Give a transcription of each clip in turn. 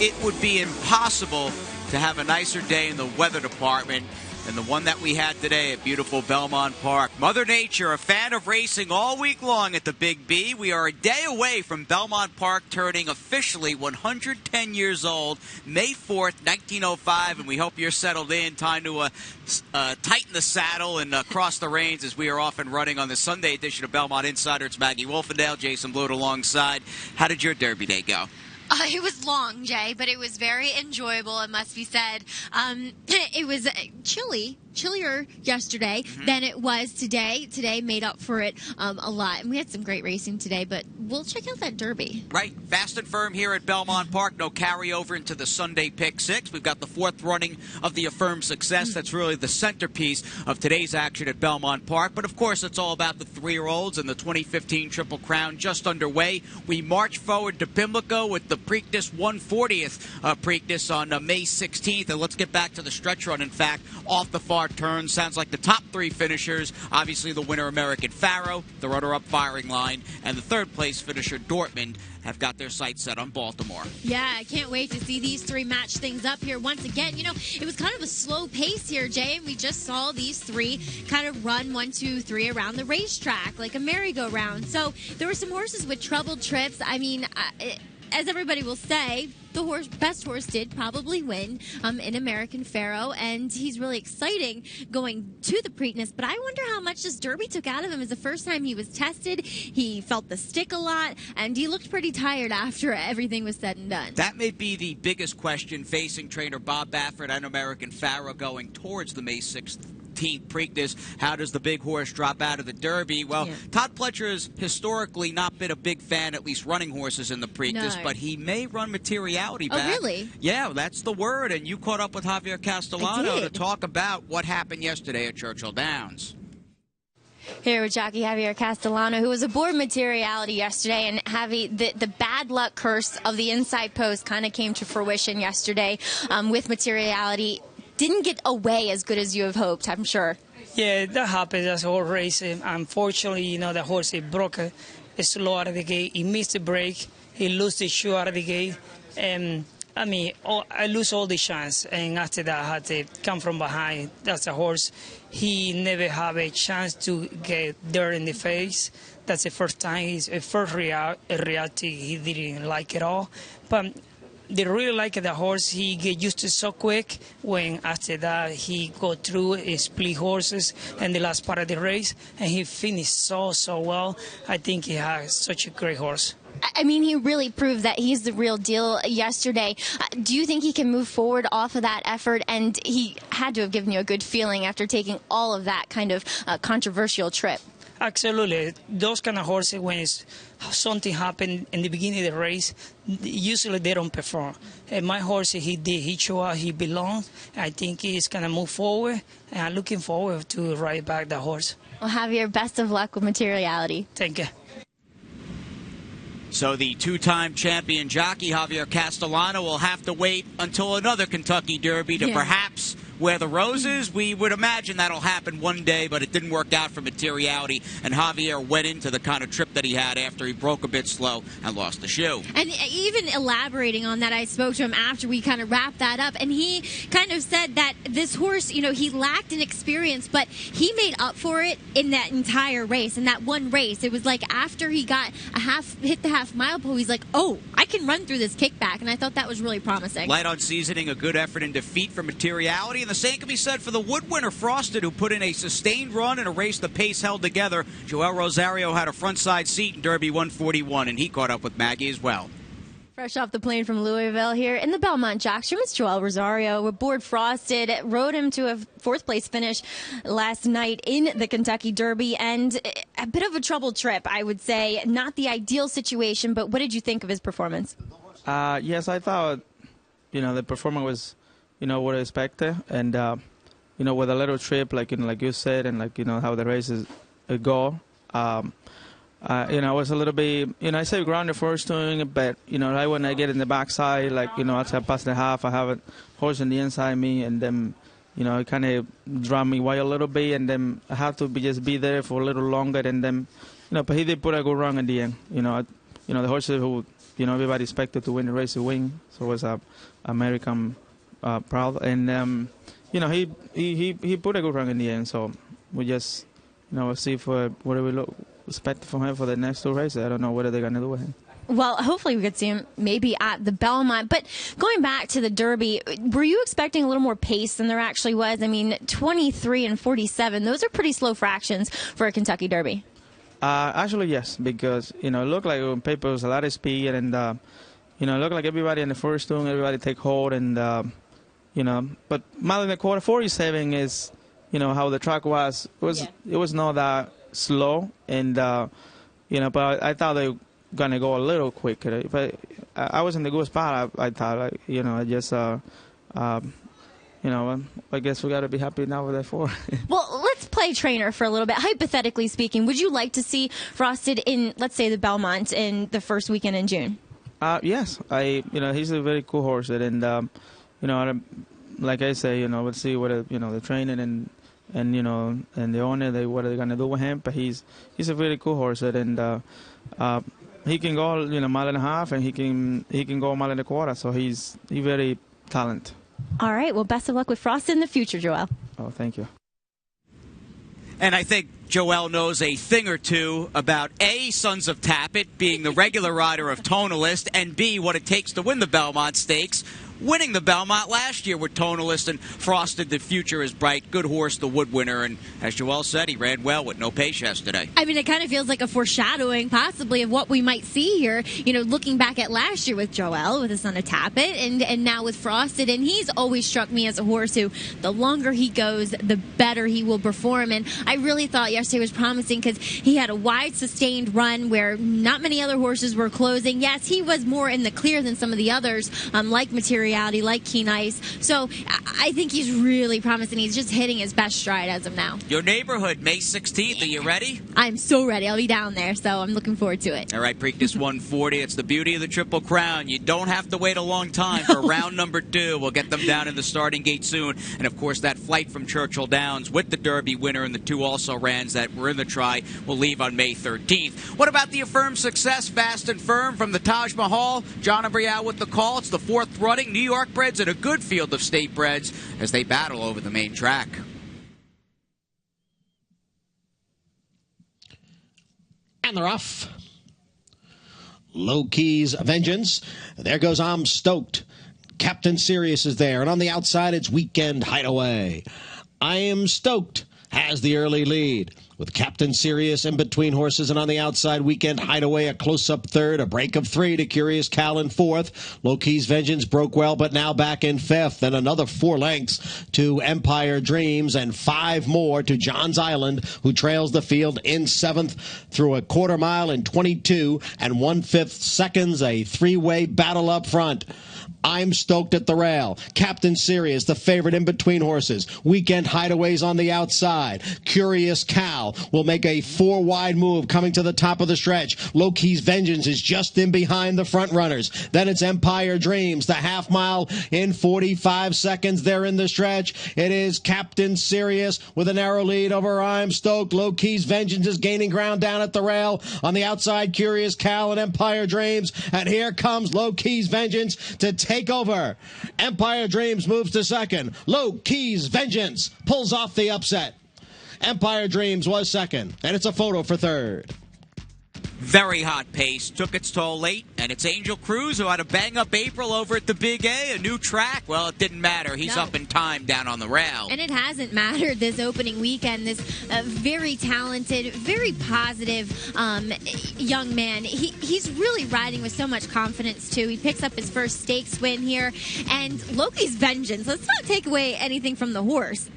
it would be impossible to have a nicer day in the weather department than the one that we had today at beautiful Belmont Park. Mother Nature, a fan of racing all week long at the Big B. We are a day away from Belmont Park turning officially 110 years old, May 4th, 1905, and we hope you're settled in. Time to tighten the saddle and cross the reins as we are off and running on the Sunday edition of Belmont Insider. It's Maggie Wolfendale, Jason Blewitt alongside. How did your Derby day go? It was long, Jay, but it was very enjoyable, it must be said. It was chillier yesterday than it was today. Today made up for it a lot. And we had some great racing today, but we'll check out that Derby. Right. Fast and firm here at Belmont Park. No carryover into the Sunday Pick 6. We've got the fourth running of the Affirm Success. That's really the centerpiece of today's action at Belmont Park. But, of course, it's all about the 3-year-olds and the 2015 Triple Crown just underway. We march forward to Pimlico with the Preakness 140th Preakness on May 16th. And let's get back to the stretch run. In fact, off the far turn, sounds like the top three finishers, obviously the winner American Pharoah, the runner-up Firing Line, and the third-place finisher Dortmund have got their sights set on Baltimore. Yeah, I can't wait to see these three match things up here once again. You know, it was kind of a slow pace here, Jay, and we just saw these three kind of run 1, 2, 3 around the racetrack like a merry-go-round. So there were some horses with troubled trips. I mean, as everybody will say, the best horse did probably win in American Pharoah, and he's really exciting going to the Preakness. But I wonder how much this Derby took out of him. It's the first time he was tested. He felt the stick a lot, and he looked pretty tired after everything was said and done. That may be the biggest question facing trainer Bob Baffert and American Pharoah going towards the May 6th Preakness. How does the big horse drop out of the Derby? Well, yeah. Todd Pletcher has historically not been a big fan, at least running horses in the Preakness, but he may run Materiality back. Oh, really? Yeah, that's the word. And you caught up with Javier Castellano to talk about what happened yesterday at Churchill Downs. Here with Jockey Javier Castellano, who was aboard Materiality yesterday, and Javi, the bad luck curse of the inside post kind of came to fruition yesterday with Materiality. Didn't get away as good as you have hoped, I'm sure. Yeah, that happens as a whole race. Unfortunately, you know, the horse, he broke a slow out of the gate. He missed the break. He lost the shoe out of the gate. I mean, I lose all the chance. And after that, I had to come from behind. That's a horse. He never have a chance to get dirt in the face. That's the first time. His first reality, he didn't like it all. But they really like the horse. He get used to so quick. When after that he go through his split horses in the last part of the race, and he finished so well. I think he has such a great horse. I mean, he really proved that he's the real deal yesterday. Do you think he can move forward off of that effort? And he had to have given you a good feeling after taking all of that kind of controversial trip. Absolutely. Those kind of horses, when something happened in the beginning of the race, usually they don't perform. And my horse, he did. He showed out he belongs. I think he's going to move forward, and I'm looking forward to ride back the horse. Well, Javier, best of luck with Materiality. Thank you. So the two-time champion jockey, Javier Castellano, will have to wait until another Kentucky Derby to perhaps wear the roses. We would imagine that'll happen one day, but it didn't work out for Materiality, and Javier went into the kind of trip that he had after he broke a bit slow and lost the shoe. And even elaborating on that, I spoke to him after we kind of wrapped that up, and he kind of said that this horse, you know, he lacked an experience, but he made up for it in that entire race, in that one race. It was like after he got hit the half-mile pole, he's like, oh, I can run through this kickback, and I thought that was really promising. Light on seasoning, a good effort in defeat for Materiality, and the same can be said for the Wood winner, Frosted, who put in a sustained run in a race the pace held together. Joel Rosario had a front-side seat in Derby 141, and he caught up with Maggie as well. Fresh off the plane from Louisville here in the Belmont Jockstrom, it's Joel Rosario aboard Frosted. Rode him to a fourth-place finish last night in the Kentucky Derby, and a bit of a troubled trip, I would say. Not the ideal situation, but what did you think of his performance? Yes, I thought, the performance was, what I expected, and with a little trip, like you said, and how the races go. I was a little bit, I say grounded first doing, but right when I get in the backside, after I pass the half, I have a horse on the inside me, and then it kind of draw me away a little bit, and then I have to just be there for a little longer, and then but he did put a good run at the end. the horses who, everybody expected to win the race to win. So it was American proud. And, he put a good run in the end. So we just, we'll see for what do we expect from him for the next 2 races. I don't know what they're going to do with him. Well, hopefully we could see him maybe at the Belmont. But going back to the Derby, were you expecting a little more pace than there actually was? I mean, 23 and 47, those are pretty slow fractions for a Kentucky Derby. Actually, yes, because, it looked like on paper was a lot of speed. And, it looked like everybody in the first turn, everybody take hold. And, but mile in the quarter, 47 is, how the track was. It was not that slow. And, but I thought they gonna go a little quicker. But I was in the good spot. I thought, I just, I guess we got to be happy now with that 4. Well, let's play trainer for a little bit. Hypothetically speaking, would you like to see Frosted in, let's say, the Belmont in the first weekend in June? Yes, he's a very cool horse, and like I say, we'll see what the training and the owner what they're gonna do with him. But he's a very cool horse, and he can go, mile and a half, and he can go a mile and a quarter. So he's very talented. All right. Well, best of luck with Frosted in the future, Joel. Oh, thank you. And I think Joel knows a thing or two about A, Sons of Tappet being the regular rider of Tonalist, and B, what it takes to win the Belmont Stakes. Winning the Belmont last year with Tonalist and Frosted, the future is bright. Good horse, the Wood winner. And as Joel said, he ran well with no pace yesterday. I mean, it kind of feels like a foreshadowing, possibly, of what we might see here. Looking back at last year with Joel, with his Son of Tappet, and now with Frosted. And he's always struck me as a horse who, the longer he goes, the better he will perform. And I really thought yesterday was promising because he had a wide, sustained run where not many other horses were closing. Yes, he was more in the clear than some of the others, like Materiality, like Keen Ice. So I think he's really promising. He's just hitting his best stride as of now. Your neighborhood, May 16th. Are you ready? I'm so ready. I'll be down there, so I'm looking forward to it. All right, Preakness 140. It's the beauty of the Triple Crown. You don't have to wait a long time for round number 2. We'll get them down in the starting gate soon. And, of course, that flight from Churchill Downs with the Derby winner and the 2 also-rans that were in the try will leave on May 13th. What about the Affirm Success, Fast and Firm from the Taj Mahal? John Abrial with the call. It's the 4th running. New York breds and a good field of state breds as they battle over the main track. And they're off. Low Keys Vengeance. There goes I'm Stoked. Captain Sirius is there. And on the outside, it's Weekend Hideaway. I Am Stoked has the early lead, with Captain Sirius in between horses, and on the outside, Weekend Hideaway, a close-up third, a break of 3 to Curious Cal in 4th. Low Keys Vengeance broke well, but now back in 5th, and another 4 lengths to Empire Dreams, and 5 more to John's Island, who trails the field in 7th through a quarter mile in 22 and 1/5 seconds, a 3-way battle up front. I'm Stoked at the rail. Captain Sirius, the favorite in between horses. Weekend Hideaways on the outside. Curious Cal will make a 4-wide move coming to the top of the stretch. Low Keys Vengeance is just in behind the front runners. Then it's Empire Dreams, the half mile in 45 seconds there in the stretch. It is Captain Sirius with a narrow lead over I'm Stoked. Low Keys Vengeance is gaining ground down at the rail. On the outside, Curious Cal and Empire Dreams. And here comes Low Keys Vengeance to take over. Empire Dreams moves to second. Low Keys Vengeance pulls off the upset. Empire Dreams was second, and it's a photo for third. Very hot pace, took its toll late, and it's Angel Cruz who had a bang-up April over at the Big A, a new track. Well, it didn't matter. He's up in time down on the rail. And it hasn't mattered this opening weekend. This very talented, very positive young man. He's really riding with so much confidence, too. He picks up his first stakes win here. And Loki's Vengeance, let's not take away anything from the horse.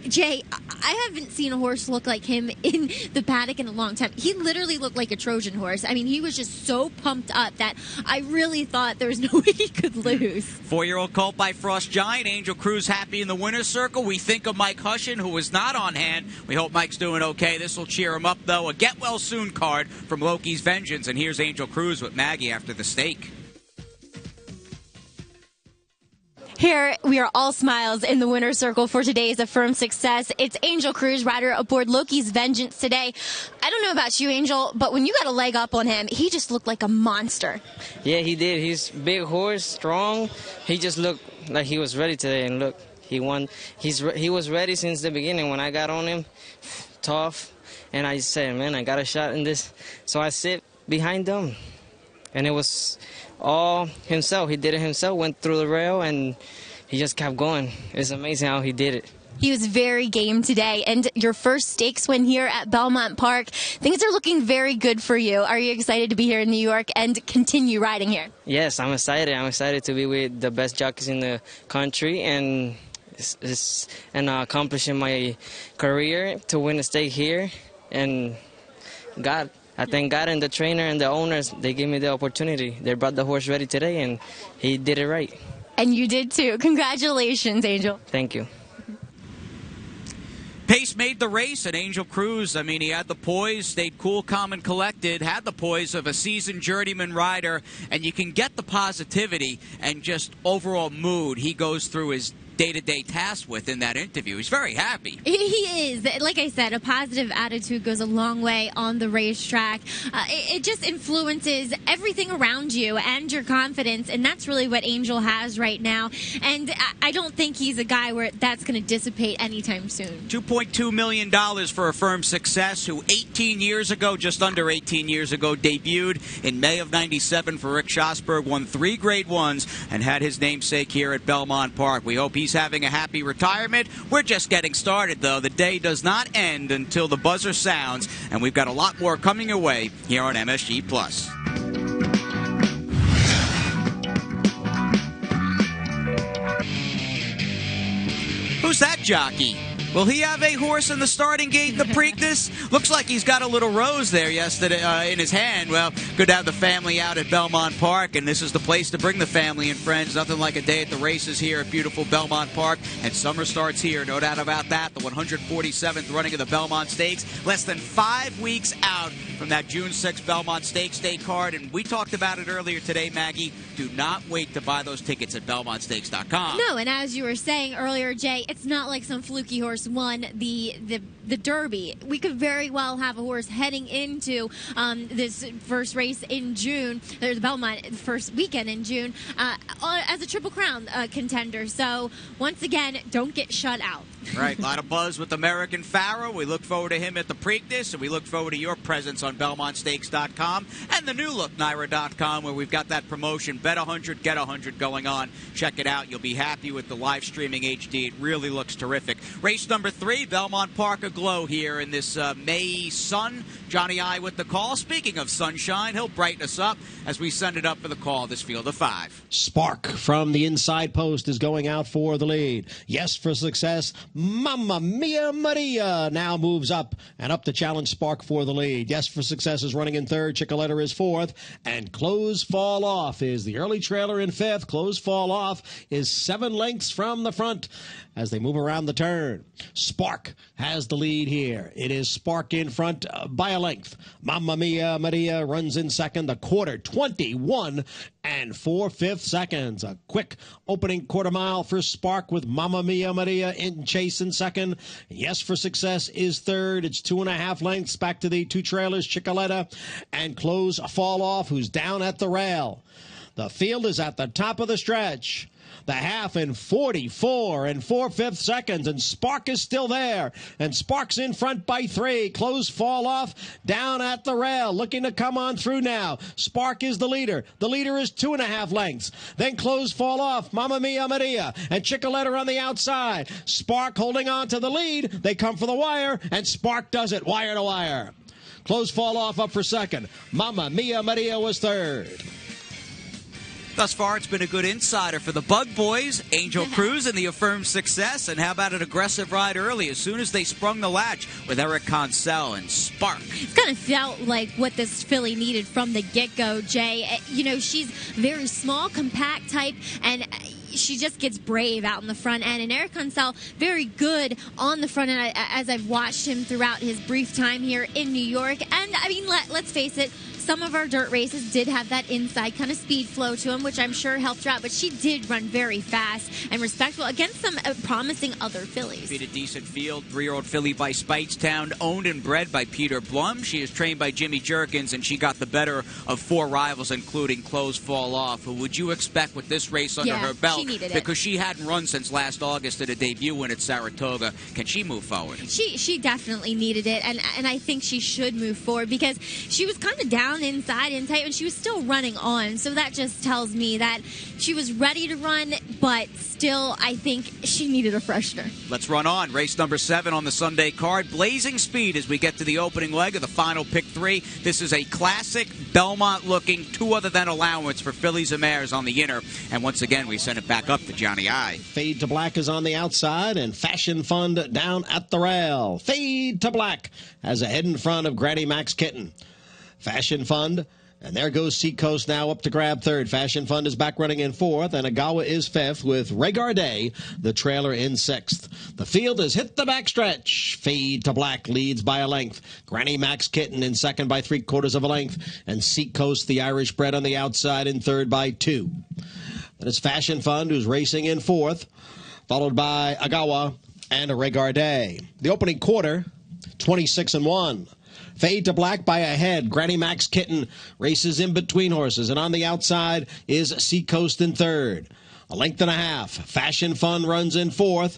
Jay, I haven't seen a horse look like him in the paddock in a long time. He literally looked like a Trojan horse. I mean, he was just so pumped up that I really thought there was no way he could lose. 4-year-old colt by Frost Giant. Angel Cruz happy in the winner's circle. We think of Mike Hushin, who was not on hand. We hope Mike's doing okay. This will cheer him up, though. A get well soon card from Loki's Vengeance. And here's Angel Cruz with Maggie after the stake. Here, we are all smiles in the winner's circle for today's Affirm success. It's Angel Cruz, rider aboard Loki's Vengeance today. I don't know about you, Angel, but when you got a leg up on him, he just looked like a monster. Yeah, he did. He's big horse, strong. He just looked like he was ready today, and look, he won. He was ready since the beginning. When I got on him, tough, and I said, man, I got a shot in this. So I sit behind him, and it was all himself. He did it himself, went through the rail, and he just kept going. It's amazing how he did it. He was very game today, and your first stakes win here at Belmont Park. Things are looking very good for you. Are you excited to be here in New York and continue riding here? Yes, I'm excited. I'm excited to be with the best jockeys in the country and accomplishing my career to win a stake here. And I thank God and the trainer and the owners. They gave me the opportunity. They brought the horse ready today, and he did it right. And you did too. Congratulations, Angel. Thank you. Pace made the race, and Angel Cruz, I mean, he had the poise, stayed cool, calm, and collected, had the poise of a seasoned journeyman rider, and you can get the positivity and just overall mood he goes through his day-to-day tasks with in that interview. He's very happy. He is. Like I said, a positive attitude goes a long way on the racetrack. It just influences everything around you and your confidence, and that's really what Angel has right now. And I don't think he's a guy where that's going to dissipate anytime soon. $2.2 million for Affirm Success, who 18 years ago, just under 18 years ago, debuted in May of '97 for Rick Schosberg, won 3 Grade 1s, and had his namesake here at Belmont Park. We hope he's having a happy retirement. We're just getting started, though. The day does not end until the buzzer sounds, and we've got a lot more coming your way here on MSG+. Who's that jockey? Will he have a horse in the starting gate in the Preakness? Looks like he's got a little rose there yesterday in his hand. Well, good to have the family out at Belmont Park, and this is the place to bring the family and friends. Nothing like a day at the races here at beautiful Belmont Park, and summer starts here, no doubt about that. The 147th running of the Belmont Stakes, less than 5 weeks out from that June 6th Belmont Stakes Day card, and we talked about it earlier today, Maggie. Do not wait to buy those tickets at BelmontStakes.com. No, and as you were saying earlier, Jay, it's not like some fluky horse won the Derby. We could very well have a horse heading into this first race in June, or the Belmont first weekend in June, as a Triple Crown contender. So once again, don't get shut out. Right, a lot of buzz with American Pharoah. We look forward to him at the Preakness, and we look forward to your presence on BelmontStakes.com and the new look, Naira.com, where we've got that promotion, Bet 100, Get 100 going on. Check it out. You'll be happy with the live streaming HD. It really looks terrific. Race number 3, Belmont Park aglow here in this May sun. Johnny I with the call. Speaking of sunshine, he'll brighten us up as we send it up for the call, this field of 5. Spark from the inside post is going out for the lead. Yes for success. Mamma Mia Maria now moves up and up to challenge Spark for the lead. Yes for success is running in 3rd. Chicoletta is 4th. And Close Fall Off is the early trailer in 5th. Close Fall Off is 7 lengths from the front as they move around the turn. Spark has the lead here. It is Spark in front by a length. Mamma Mia Maria runs in 2nd. A quarter, 21 and 4/5 seconds. A quick opening quarter mile for Spark with Mamma Mia Maria in chase in 2nd. Yes for success is 3rd. It's 2.5 lengths back to the 2 trailers, Chicoletta and Close Fall Off, who's down at the rail. The field is at the top of the stretch. The half in 44 and 4/5 seconds, and Spark is still there. And Spark's in front by 3. Close Fall Off down at the rail, looking to come on through now. Spark is the leader. The leader is 2.5 lengths. Then Close Fall Off, Mamma Mia Maria, and Chicoletta on the outside. Spark holding on to the lead. They come for the wire, and Spark does it, wire to wire. Close Fall Off up for 2nd. Mamma Mia Maria was 3rd. Thus far, it's been a good insider for the Bug Boys, Angel Cruz, and the Affirm Success. And how about an aggressive ride early as soon as they sprung the latch with Eric Consell and Spark? It's kind of felt like what this filly needed from the get-go, Jay. You know, she's very small, compact type, and she just gets brave out in the front end. And Eric Consell, very good on the front end, as I've watched him throughout his brief time here in New York. And, I mean, let's face it, some of our dirt races did have that inside kind of speed flow to them, which I'm sure helped her out. But she did run very fast and respectful against some promising other fillies. Beat a decent field. 3-year-old filly by Speightstown, owned and bred by Peter Blum. She is trained by Jimmy Jerkins, and she got the better of 4 rivals, including Close Fall Off. Who would you expect with this race under her belt? She needed it. Because she hadn't run since last August at a debut win at Saratoga. Can she move forward? She definitely needed it, and I think she should move forward because she was kind of down inside and tight, and she was still running on. So that just tells me that she was ready to run, but still, I think she needed a freshener. Let's run on. Race number 7 on the Sunday card. Blazing speed as we get to the opening leg of the final pick 3. This is a classic Belmont-looking 2 other than allowance for fillies and mares on the inner. And once again, we send it back up to Johnny I. Fade to Black is on the outside, and Fashion Fund down at the rail. Fade to Black has a head in front of Granny Max Kitten. Fashion Fund, and there goes Seacoast now up to grab third. Fashion Fund is back running in fourth, and Agawa is fifth with Regarde, the trailer, in sixth. The field has hit the backstretch. Fade to Black leads by a length. Granny Max Kitten in second by 3/4 of a length, and Seacoast, the Irish bred, on the outside in third by 2. Then it's Fashion Fund who's racing in fourth, followed by Agawa and Regarde. The opening quarter, 26-1. Fade to Black by a head. Granny Max Kitten races in between horses, and on the outside is Seacoast in third. A length and a half. Fashion Fun runs in fourth.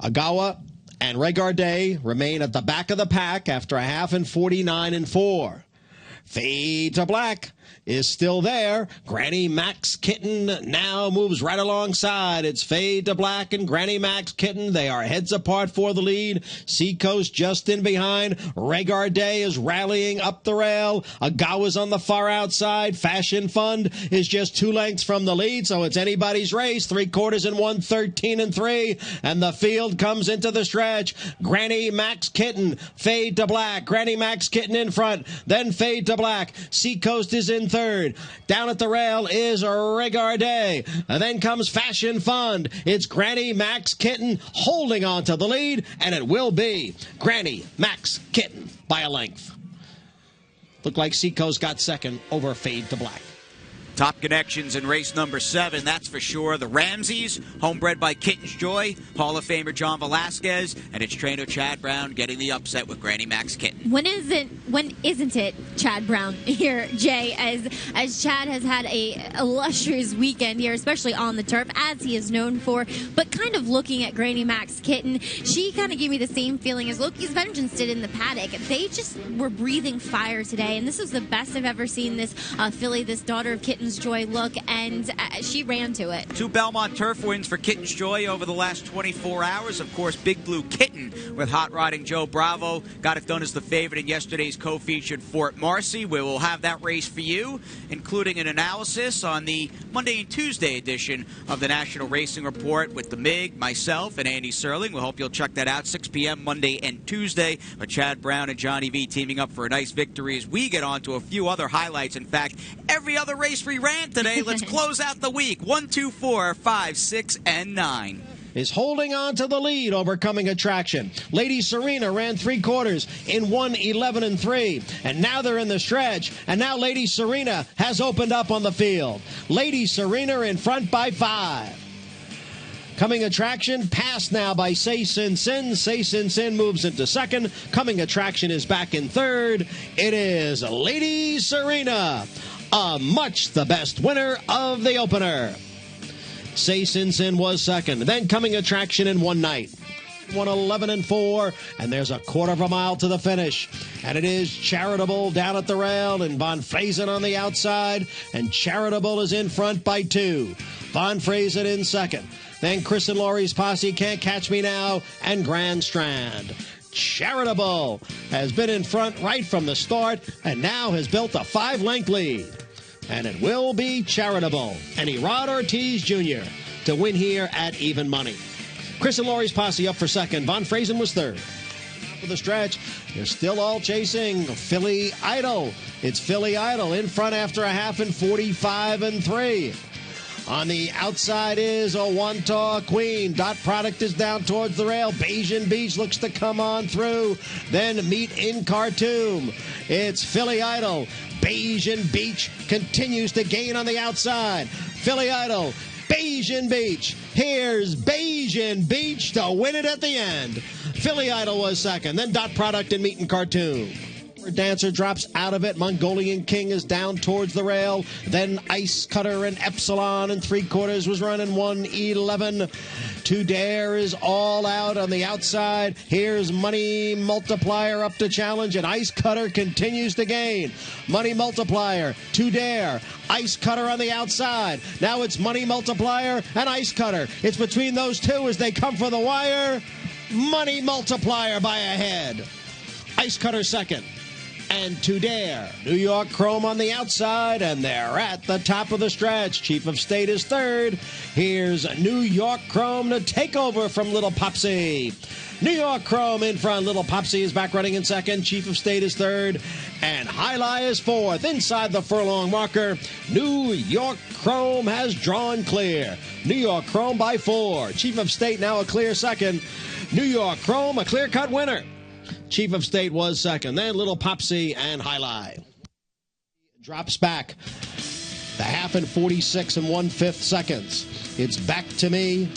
Agawa and Regarde remain at the back of the pack after a half and 49-4. Fade to Black is still there. Granny Max Kitten now moves right alongside. It's Fade to Black and Granny Max Kitten. They are heads apart for the lead. Seacoast just in behind. Regarde is rallying up the rail. Agawa's on the far outside. Fashion Fund is just 2 lengths from the lead, so it's anybody's race. 3/4 and 1, 13-3. And the field comes into the stretch. Granny Max Kitten, Fade to Black. Granny Max Kitten in front. Then Fade to Black. Seacoast is in third. Down at the rail is Regarde. And then comes Fashion Fund. It's Granny Max Kitten holding on to the lead, and it will be Granny Max Kitten by a length. Looked like Seacoast got second over Fade to Black. Top connections in race number 7, that's for sure. The Ramseys, homebred by Kitten's Joy, Hall of Famer John Velasquez, and its trainer Chad Brown getting the upset with Granny Max Kitten. When isn't it Chad Brown here, Jay, as Chad has had a illustrious weekend here, especially on the turf, as he is known for. But kind of looking at Granny Max Kitten, she kind of gave me the same feeling as Loki's Vengeance did in the paddock. They just were breathing fire today, and this is the best I've ever seen this filly, this daughter of Kitten's Joy, look, and she ran to it. 2 Belmont turf wins for Kitten's Joy over the last 24 hours. Of course, Big Blue Kitten with hot riding Joe Bravo got it done as the favorite in yesterday's co-featured Fort Marcy. We will have that race for you, including an analysis on the Monday and Tuesday edition of the National Racing Report with the MIG, myself, and Andy Serling. We hope you'll check that out, 6 p.m. Monday and Tuesday, with Chad Brown and Johnny V teaming up for a nice victory as we get on to a few other highlights. In fact, every other race we ran today. Let's close out the week. 1, 2, 4, 5, 6, and 9. Is holding on to the lead, overcoming attraction. Lady Serena ran 3/4 in 1:11-3, and now they're in the stretch, and now Lady Serena has opened up on the field. Lady Serena in front by 5. Coming Attraction passed now by Say Sin Sin. Say Sin Sin moves into second. Coming Attraction is back in third. It is Lady Serena, much the best winner of the opener. Say Sin Sin was second. Then Coming Attraction in one night. 1:11-4, and there's a 1/4 of a mile to the finish. And it is Charitable down at the rail, and Von Frazen on the outside, and Charitable is in front by 2. Von Frazen in second. Then Chris and Laurie's Posse, Can't Catch Me Now, and Grand Strand. Charitable has been in front right from the start, and now has built a 5-length lead. And it will be Charitable and Erod Ortiz Jr. to win here at even money. Chris and Laurie's Posse up for second. Von Frazen was third. For the stretch, they're still all chasing Philly Idol. It's Philly Idol in front after a half and 45-3. On the outside is a Wantagh Queen. Dot Product is down towards the rail. Bayesian Beach looks to come on through. Then Meet in Khartoum. It's Philly Idol. Bayesian Beach continues to gain on the outside. Philly Idol. Bayesian Beach. Here's Bayesian Beach to win it at the end. Philly Idol was second. Then Dot Product and Meet in Khartoum. Dancer drops out of it. Mongolian King is down towards the rail. Then Ice Cutter and Epsilon and 3/4 was running 1:11. To Dare is all out on the outside. Here's Money Multiplier up to challenge, and Ice Cutter continues to gain. Money Multiplier, To Dare, Ice Cutter on the outside. Now it's Money Multiplier and Ice Cutter. It's between those two as they come for the wire. Money Multiplier by a head. Ice Cutter second. And To Dare. New York Chrome on the outside, and they're at the top of the stretch. Chief of State is third. Here's New York Chrome to take over from Little Popsy. New York Chrome in front. Little Popsy is back running in second. Chief of State is third. And Highlight is fourth. Inside the furlong marker, New York Chrome has drawn clear. New York Chrome by 4. Chief of State now a clear second. New York Chrome a clear-cut winner. Chief of State was second. Then Little Popsy and Highlight. Drops back. The half in 46 and 1/5 seconds. It's Back to Me,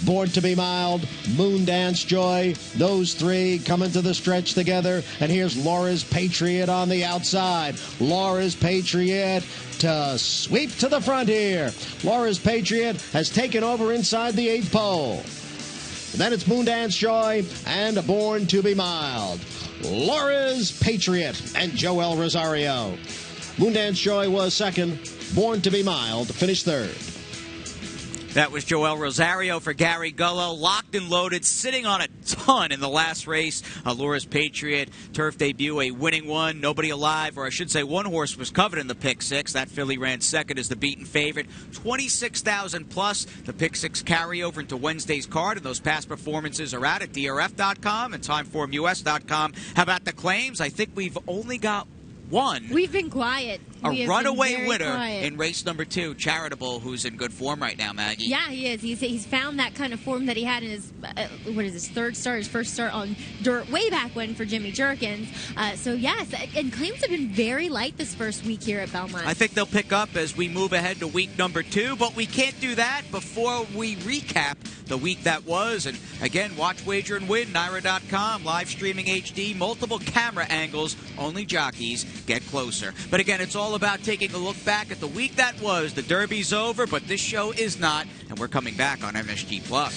Born to be Mild, Moon Dance Joy. Those three come into the stretch together. And here's Laura's Patriot on the outside. Laura's Patriot to sweep to the front here. Laura's Patriot has taken over inside the 8th pole. Then it's Moondance Joy and Born to be Mild. Laura's Patriot and Joel Rosario. Moondance Joy was second. Born to be Mild finished third. That was Joel Rosario for Gary Gullo. Locked and loaded, sitting on a ton in the last race. Laura's Patriot turf debut, a winning one. Nobody alive, or I should say one horse was covered in the pick six. That filly ran second as the beaten favorite. 26,000 plus. The pick six carryover into Wednesday's card, and those past performances are out at DRF.com and TimeformUS.com. How about the claims? I think we've only got one. We've been quiet. A runaway winner in race number 2, Charitable, who's in good form right now, Maggie. Yeah, he is. He's found that kind of form that he had in his, his third start, his first start on dirt way back when for Jimmy Jerkins. So, yes, and claims have been very light this first week here at Belmont. I think they'll pick up as we move ahead to week number 2, but we can't do that before we recap the week that was. And, again, watch, wager, and win, Naira.com, live streaming HD, multiple camera angles, only jockeys get closer. But, again, it's all about taking a look back at the week that was. The Derby's over, but this show is not, and we're coming back on MSG Plus.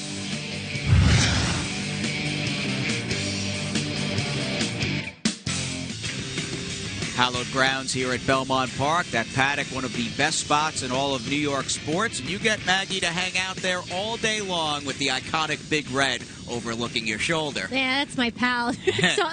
Hallowed grounds here at Belmont Park. That paddock, one of the best spots in all of New York sports. And you get Maggie to hang out there all day long with the iconic Big Red overlooking your shoulder. Yeah, that's my pal. So,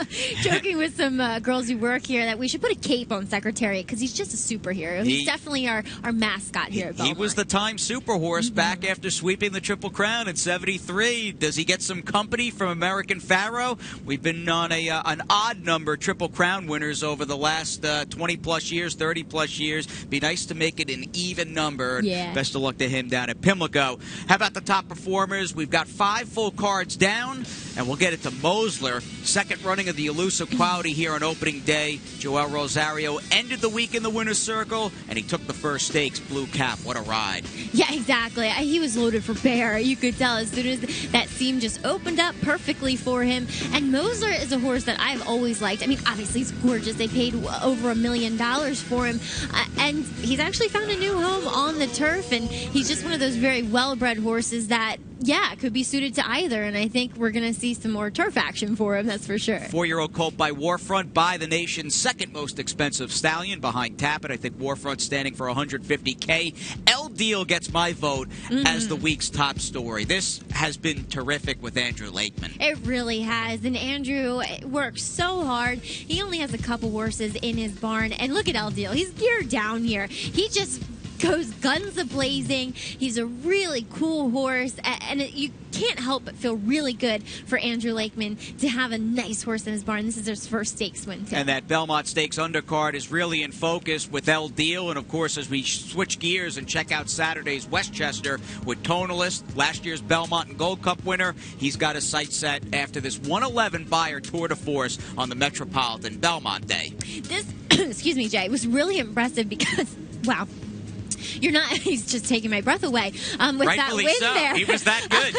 joking with some girls who work here that we should put a cape on Secretariat because he's just a superhero. He's definitely our mascot here at Belmont. He was the time super horse back after sweeping the Triple Crown in '73. Does he get some company from American Pharoah? We've been on an odd number Triple Crown winners over the last 20-plus years, 30-plus years. Be nice to make it an even number. Yeah. Best of luck to him down at Pimlico. How about the top performers? We've got 5 full cards down, and we'll get it to Mosler. Second running of the Elusive Quality here on opening day. Joel Rosario ended the week in the winner's circle, and he took the first stakes. Blue Cap, what a ride. Yeah, exactly. He was loaded for bear. You could tell as soon as that seam just opened up perfectly for him. And Mosler is a horse that I've always liked. I mean, obviously he's gorgeous. They paid over $1 million for him. And he's actually found a new home on the turf, and he's just one of those very well-bred horses that, yeah, could be suited to either. And I think we're going to see some more turf action for him, that's for sure. 4-year-old colt by Warfront, by the nation's second most expensive stallion behind Tappet. I think Warfront standing for $150K. El Deal gets my vote as the week's top story. This has been terrific with Andrew Lakeman. It really has. And Andrew works so hard. He only has a couple horses in his barn. And look at El Deal. He's geared down here. He just goes guns a-blazing. He's a really cool horse, and you can't help but feel really good for Andrew Lakeman to have a nice horse in his barn. This is his first stakes win, too. And that Belmont Stakes undercard is really in focus with El Deal. And, of course, as we switch gears and check out Saturday's Westchester with Tonalist, last year's Belmont and Gold Cup winner, he's got his sights set after this 111 Buyer Tour de Force on the Metropolitan Belmont Day. This, excuse me, Jay, was really impressive because, wow. You're not. He's just taking my breath away with Rightfully that win so. there. He was that good.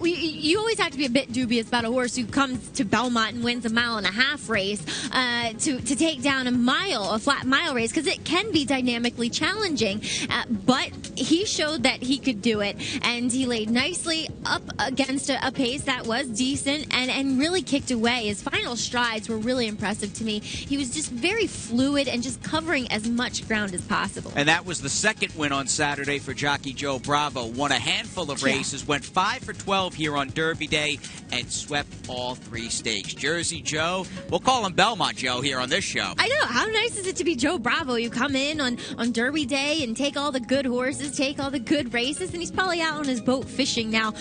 You always have to be a bit dubious about a horse who comes to Belmont and wins a 1.5 mile race to take down a flat mile race, because it can be dynamically challenging. But he showed that he could do it, and he laid nicely up against a pace that was decent and really kicked away. His final strides were really impressive to me. He was just very fluid and just covering as much ground as possible. And that was the second win on Saturday for jockey Joe Bravo. Won a handful of races, went 5 for 12 here on Derby Day, and swept all 3 stakes. Jersey Joe, we'll call him Belmont Joe here on this show. I know. How nice is it to be Joe Bravo? You come in on Derby Day and take all the good horses, take all the good races, and he's probably out on his boat fishing now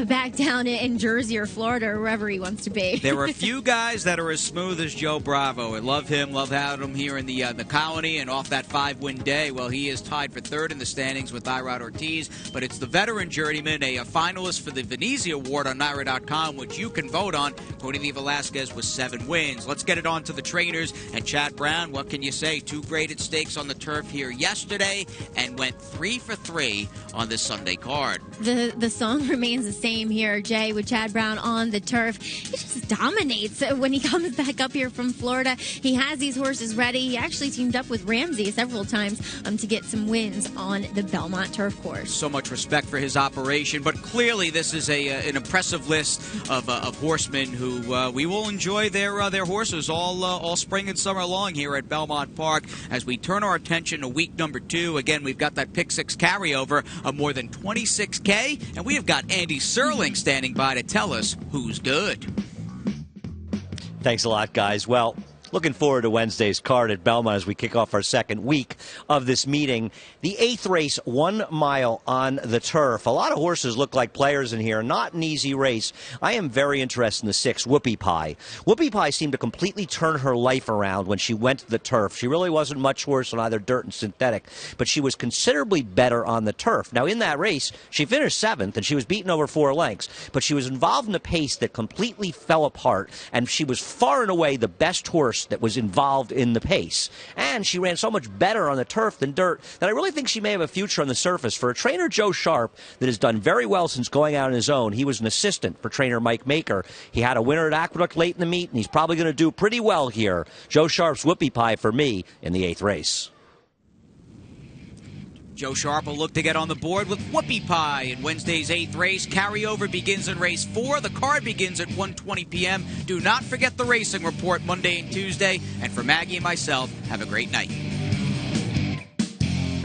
back down in Jersey or Florida or wherever he wants to be. There are a few guys that are as smooth as Joe Bravo. I love him, love having him here in the colony, and off that 5-win day. Well, he is tied for 3rd in the standings with Irod Ortiz, but it's the veteran journeyman, a finalist for the Venezia Award on NYRA.com, which you can vote on. Cody Lee Velasquez with 7 wins. Let's get it on to the trainers. And Chad Brown, what can you say? 2 graded stakes on the turf here yesterday and went 3 for 3 on this Sunday card. The song remains the same here, Jay, with Chad Brown on the turf. He just dominates when he comes back up here from Florida. He has these horses ready. He actually teamed up with Ramsey several times to get some wins on the Belmont turf course. So much respect for his operation, but clearly this is an impressive list of horsemen who we will enjoy their horses all spring and summer long here at Belmont Park. As we turn our attention to week number 2, again, we've got that Pick 6 carryover of more than 26K, and we have got Andy Serling standing by to tell us who's good. Thanks a lot, guys. Well, looking forward to Wednesday's card at Belmont as we kick off our second week of this meeting. The 8th race, 1 mile on the turf. A lot of horses look like players in here. Not an easy race. I am very interested in the 6, Whoopie Pie. Whoopie Pie seemed to completely turn her life around when she went to the turf. She really wasn't much worse on either dirt and synthetic, but she was considerably better on the turf. Now, in that race, she finished 7th, and she was beaten over 4 lengths, but she was involved in a pace that completely fell apart, and she was far and away the best horse that was involved in the pace. And she ran so much better on the turf than dirt that I really think she may have a future on the surface. For a trainer, Joe Sharp, that has done very well since going out on his own. He was an assistant for trainer Mike Maker. He had a winner at Aqueduct late in the meet, and he's probably going to do pretty well here. Joe Sharp's Whoopie Pie for me in the 8th race. Joe Sharp will look to get on the board with Whoopie Pie in Wednesday's 8th race. Carryover begins in race 4. The card begins at 1:20 p.m. Do not forget the racing report Monday and Tuesday. And for Maggie and myself, have a great night.